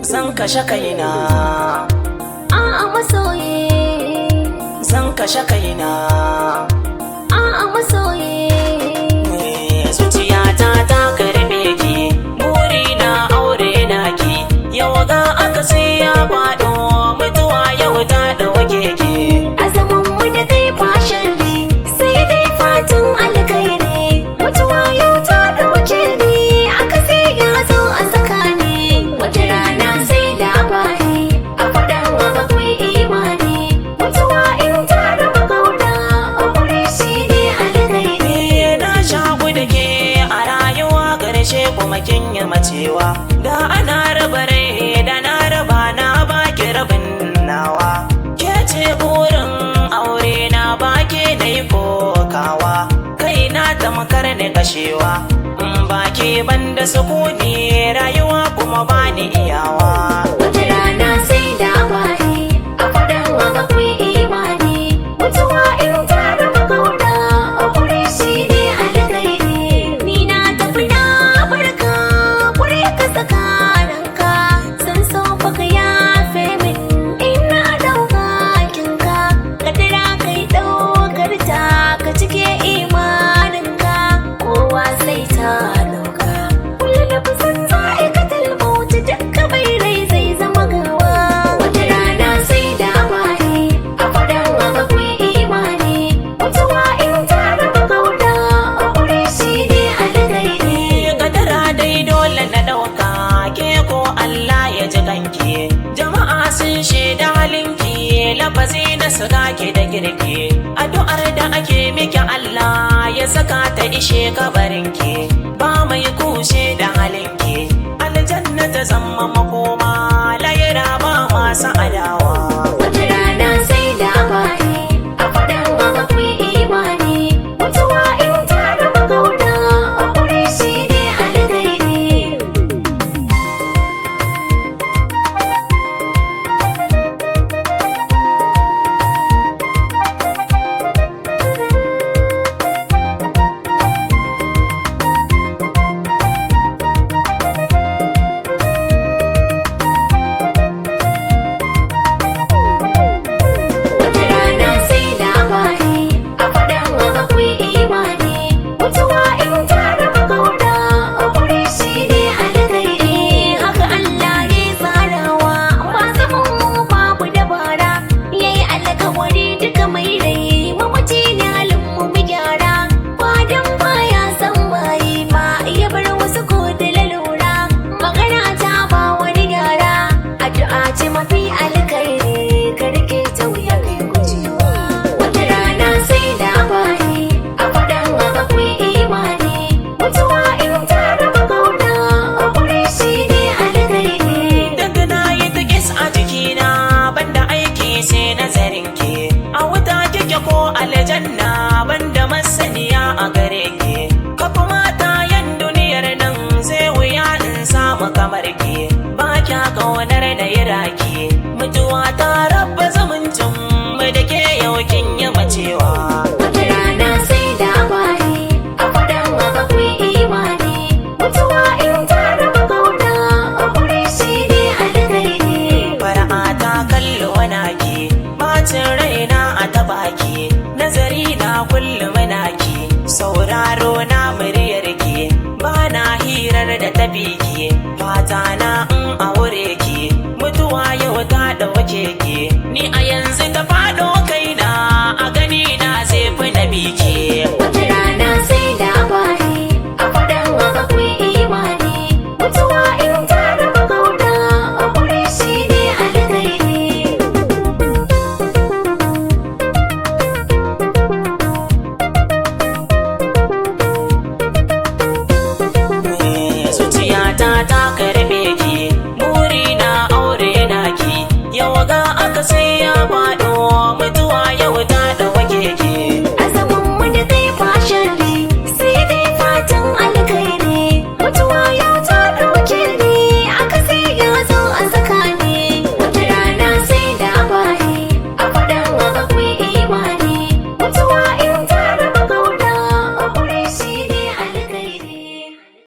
Zan kashe kaina. A'a masoyi. Zan kashe kaina. A'a masoyi. Zuciyata ta karbe ki, burina aure naki. Yau ga aka sai ya faɗo, mutuwa yau ta ɗauke ki. Azaman mu da kai fashin ne, sai dai fatan alkhairi. Mutuwa yau ta ɗauke ni, aka sai ya zo a tsakani. Wata rana sai labari, a faɗa wa akwai imani. Mutuwa in ta raba kauna, aure shi ne alkhairi. Na shaku da ke a rayuwa ƙarshe kuma kin yi macewa. Da ana raba rai da na raba na baki rabin nawa. Ke ce burin aure na baki na yi kokawa. Kai na tamkar ni kashewa. Baki banda sukuni rayuwa kuma bani iyawa. Wata rana sai labari, a faɗa wa akwai imani. Mutuwa in ta raba kauna, aure shi ne alkhairi. Ni na tafi na barka, kure ka saka ranka. San so fa ka yafe min, in na ɗauka kinka. Kadara kai ɗaukar ta, ka cike imaninka. Kowa sai ta ɗauka. Kullum kusan za'aikatar mauti dukka bai rai zai zama gawa. Wata rana sai labari, a faɗa wa akwai imani. Mutuwa in ta raba kauna, aure shi ne alkhairi. Kadara dai dole na ɗauka ke ko Allah ya ji kanki. Jama'a sun shaida halinki, lafazi na saka ki da girki. Addu'ar da ake miki Allah ya saka ta ishe kabarinki. Ba mai kushe da halinki, aljanna ta zama makoma, layira ba masu adawa. Wata rana sai labari, a faɗa wa akwai imani. Mutuwa in ta raba kauna, aure shi ne alkhairi. Wata rana sai labari, a faɗa wa akwai imani. Mutuwa in ta raba kauna, aure shi ne alkhairi. Haka Allah ya tsarawa, ba zaman mu babu dabara. Yayi alkawari duka mai rai, mamaci ne halin mu mu gyara. Ba dan baya san bayi ba, ya bar wasu ko da lalura. Magana ta ba wani gyara, addu'a ce mafi alkhairi. Ka rike ta wuya kai gujewa. Wata rana sai labari, a faɗa wa akwai imani. Mutuwa in ta raba kauna, aure shi ne alkhairi. Daga na yi tikis a jikina, banda aiki sai nazarinki. A wuta kike ko aljanna, banda masaniya a gare ki. Kafa mata yan duniyar nan zai wuya in samu kamar ki. Ba kya ƙaunar na yi raki, mutuwa ta rabba zumuncin mu da ke yau kin yi macewa. Wata rana sai labari, a faɗa wa akwai imani. Mutuwa in ta raba kauna, aure shi ne alkhairi. Fara'a ta kallo naki, bacin raina a tabaki. Nazari na kullum naki, sauraro na muryarki. Ba na hirar da tabiki, fata na in aure ki. Mutuwa yau ta ɗauke ki, ni a yanzu ta faɗo kaina, a gani na zai fi na biki. Wata rana sai labari, a faɗa wa akwai imani. Mutuwa in ta raba kauna, aure shi ne alkhairi. Zuciyata ta karbe ki, burina aure naki. Yau ga aka sai ya faɗo, mutuwa